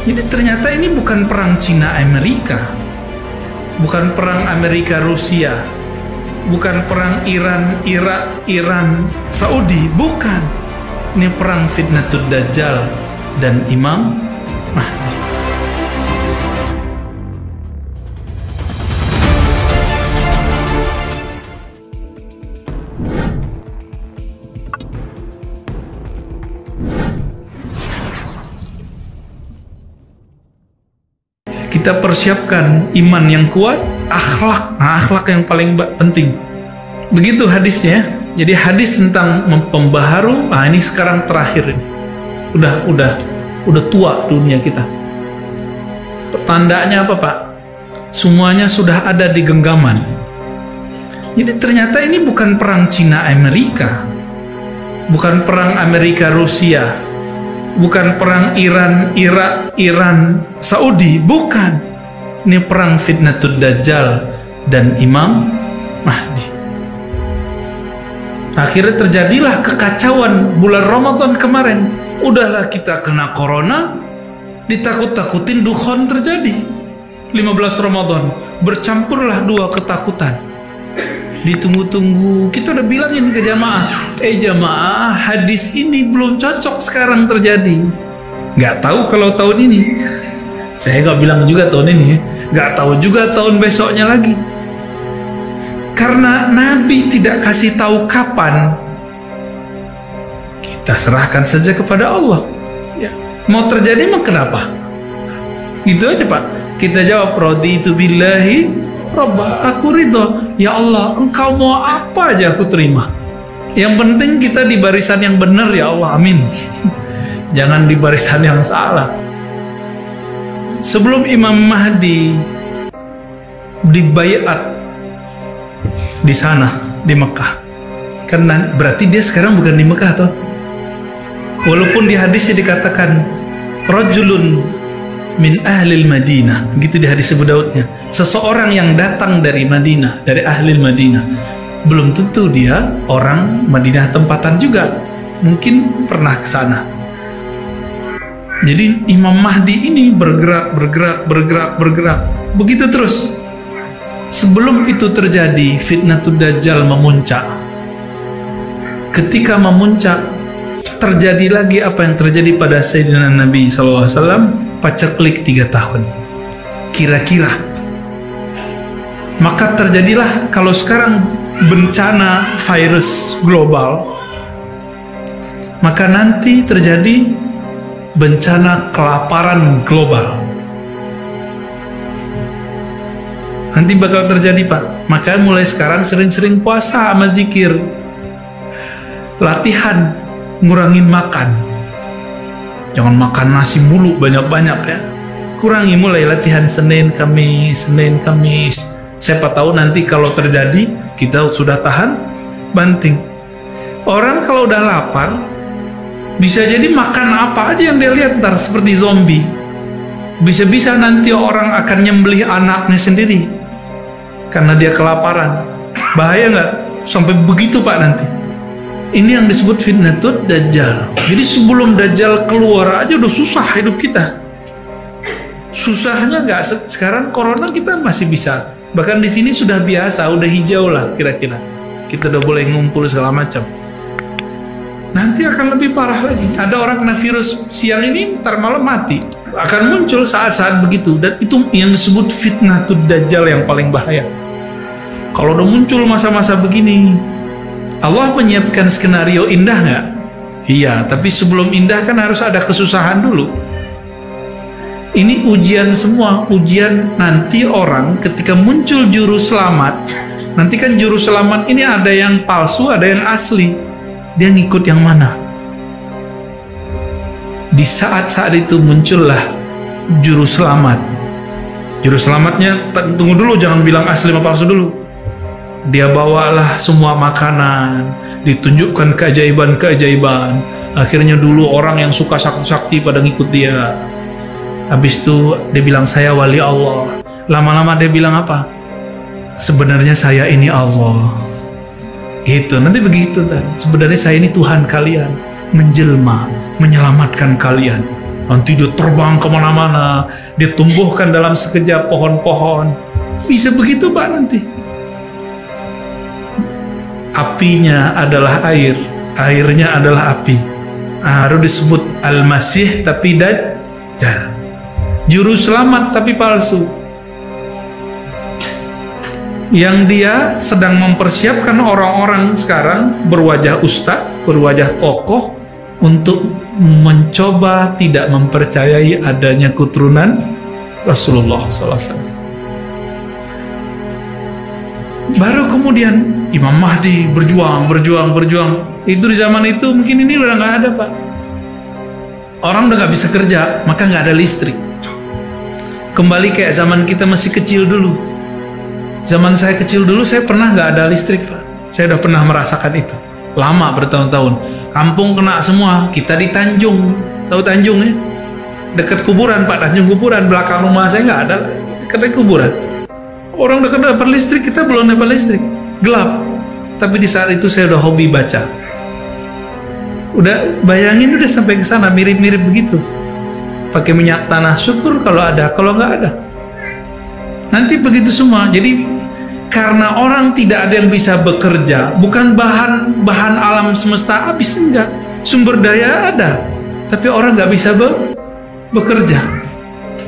Jadi ternyata ini bukan perang Cina Amerika, bukan perang Amerika Rusia, bukan perang Iran Irak Iran Saudi, bukan. Ini perang Fitnatul Dajjal dan Imam Mahdi. Kita persiapkan iman yang kuat, akhlak. Nah, akhlak yang paling penting. Begitu hadisnya. Jadi hadis tentang pembaharu. Nah, ini sekarang terakhir ini. Udah tua dunia kita. Pertandaannya apa, Pak? Semuanya sudah ada di genggaman. Jadi ternyata ini bukan perang Cina Amerika, bukan perang Amerika Rusia, bukan perang Iran Irak Iran Saudi, bukan. Ini perang Fitnatul Dajjal dan Imam Mahdi. Akhirnya terjadilah kekacauan bulan Ramadan kemarin. Udahlah kita kena corona, ditakut-takutin dukhon terjadi. 15 Ramadan bercampurlah dua ketakutan. Ditunggu-tunggu, kita udah bilangin ke jamaah, jamaah, hadis ini belum cocok sekarang terjadi. Nggak tahu kalau tahun ini. Saya nggak bilang juga tahun ini, nggak tahu juga tahun besoknya lagi. Karena Nabi tidak kasih tahu kapan, kita serahkan saja kepada Allah. Ya. Mau terjadi mah kenapa? Gitu aja, Pak. Kita jawab, raditu billahi Rabba, aku ridho. Ya Allah, engkau mau apa aja aku terima. Yang penting kita di barisan yang benar, ya Allah, amin. Jangan di barisan yang salah. Sebelum Imam Mahdi dibaiat di sana, di Mekah, karena berarti dia sekarang bukan di Mekah toh. Walaupun di hadisnya dikatakan rajulun min ahlil Madinah, gitu di hadis Abu Daudnya, seseorang yang datang dari Madinah, dari ahlil Madinah, belum tentu dia orang Madinah tempatan juga, mungkin pernah ke sana. Jadi Imam Mahdi ini bergerak, begitu terus. Sebelum itu terjadi, Fitnatul Dajjal memuncak. Ketika memuncak, terjadi lagi apa yang terjadi pada Sayyidina Nabi SAW, paceklik 3 tahun kira-kira. Maka terjadilah, kalau sekarang bencana virus global, maka nanti terjadi bencana kelaparan global. Nanti bakal terjadi, Pak. Maka mulai sekarang sering-sering puasa sama zikir, latihan ngurangin makan. Jangan makan nasi mulu banyak-banyak ya. Kurangi, mulai latihan Senin Kamis. Siapa tahu nanti kalau terjadi kita sudah tahan banting. Orang kalau udah lapar bisa jadi makan apa aja yang dia lihat, ntar seperti zombie. Bisa-bisa nanti orang akan nyembelih anaknya sendiri karena dia kelaparan. Bahaya nggak? Sampai begitu, Pak, nanti. Ini yang disebut Fitnatul Dajjal. Jadi sebelum Dajjal keluar aja udah susah hidup kita. Susahnya nggak sekarang corona kita masih bisa. Bahkan di sini sudah biasa, udah hijau lah kira-kira. Kita udah boleh ngumpul segala macam. Nanti akan lebih parah lagi. Ada orang kena virus siang ini, ntar malam mati. Akan muncul saat-saat begitu. Dan itu yang disebut Fitnatul Dajjal yang paling bahaya. Kalau udah muncul masa-masa begini, Allah menyiapkan skenario indah nggak? Iya, tapi sebelum indah kan harus ada kesusahan dulu. Ini ujian semua, ujian nanti orang ketika muncul juru selamat. Nanti kan juru selamat ini ada yang palsu, ada yang asli. Dia ngikut yang mana? Di saat-saat itu muncullah juru selamat. Juru selamatnya, tunggu dulu, jangan bilang asli sama palsu dulu. Dia bawalah semua makanan, ditunjukkan keajaiban-keajaiban. Akhirnya dulu orang yang suka sakti-sakti pada ngikut dia. Habis itu dia bilang, saya wali Allah. Lama-lama dia bilang apa? Sebenarnya saya ini Allah. Gitu, nanti begitu kan. Sebenarnya saya ini Tuhan kalian, menjelma, menyelamatkan kalian. Nanti dia terbang kemana-mana, dia tumbuhkan dalam sekejap pohon-pohon. Bisa begitu Pak nanti. Apinya adalah air, airnya adalah api. Harus disebut Al-Masih tapi Dajjal. Juru selamat tapi palsu. Yang dia sedang mempersiapkan orang-orang sekarang berwajah ustaz, berwajah tokoh untuk mencoba tidak mempercayai adanya keturunan Rasulullah SAW. Baru kemudian Imam Mahdi berjuang. Itu di zaman itu mungkin ini udah nggak ada Pak. Orang udah nggak bisa kerja, maka nggak ada listrik. Kembali kayak zaman kita masih kecil dulu. Zaman saya kecil dulu saya pernah nggak ada listrik Pak. Saya udah pernah merasakan itu. Lama bertahun-tahun. Kampung kena semua. Kita di Tanjung. Tahu Tanjung ya? Dekat kuburan Pak. Tanjung kuburan. Belakang rumah saya nggak ada. Dekat kuburan. Orang udah dapat listrik. Kita belum dapat listrik. Gelap. Tapi di saat itu saya udah hobi baca. Udah bayangin udah sampai ke sana. Mirip-mirip begitu. Pakai minyak tanah. Syukur kalau ada. Kalau nggak ada. Nanti begitu semua. Jadi karena orang tidak ada yang bisa bekerja, bukan bahan alam semesta habis, enggak. Sumber daya ada, tapi orang nggak bisa bekerja.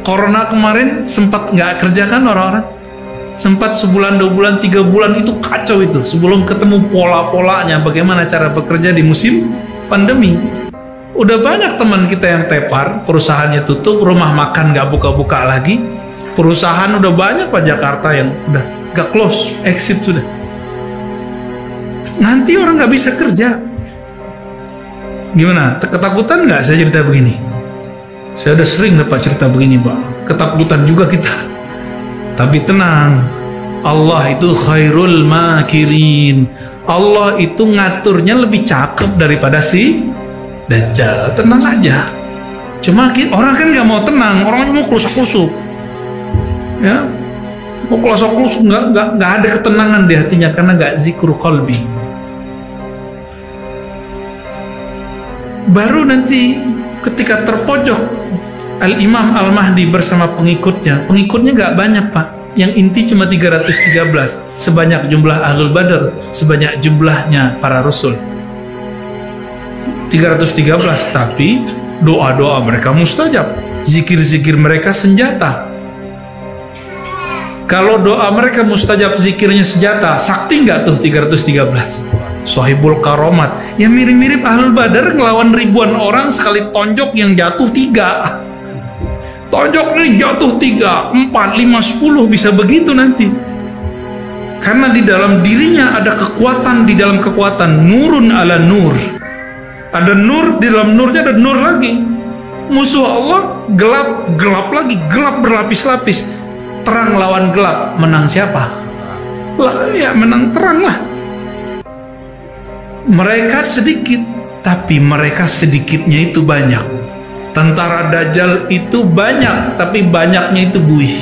Corona kemarin sempat nggak kerja kan orang-orang? Sempat sebulan, 2 bulan, 3 bulan itu kacau itu. Sebelum ketemu pola-polanya bagaimana cara bekerja di musim pandemi. Udah banyak teman kita yang tepar, perusahaannya tutup, rumah makan nggak buka-buka lagi. Perusahaan udah banyak Pak Jakarta yang udah gak close, exit sudah. Nanti orang gak bisa kerja. Gimana? Ketakutan gak saya cerita begini? Saya udah sering dapat cerita begini Pak. Ketakutan juga kita. Tapi tenang, Allah itu khairul makirin. Allah itu ngaturnya lebih cakep daripada si Dajjal. Tenang aja. Cuma orang kan gak mau tenang, orang mau kelusuk-kelusuk. Ya, mau kelusuk-kelusuk nggak ada ketenangan di hatinya karena nggak zikru qalbi. Baru nanti ketika terpojok Al-Imam Al-Mahdi bersama pengikutnya nggak banyak Pak. Yang inti cuma 313, sebanyak jumlah Ahlul Badar, sebanyak jumlahnya para Rasul. 313, tapi doa-doa mereka mustajab, zikir-zikir mereka senjata. Kalau doa mereka mustajab, zikirnya senjata, sakti nggak tuh 313? Sohibul Karomat. Ya mirip-mirip Ahlul Badar ngelawan ribuan orang, sekali tonjok yang jatuh 3. Tonjok nih jatuh 3, 4, 5, 10 bisa begitu nanti. Karena di dalam dirinya ada kekuatan, di dalam kekuatan nurun ala nur. Ada nur, di dalam nurnya ada nur lagi. Musuh Allah gelap lagi, gelap berlapis-lapis. Terang lawan gelap, menang siapa? Ya menang terang lah. Mereka sedikit, tapi mereka sedikitnya itu banyak. Tentara Dajjal itu banyak, tapi banyaknya itu buih.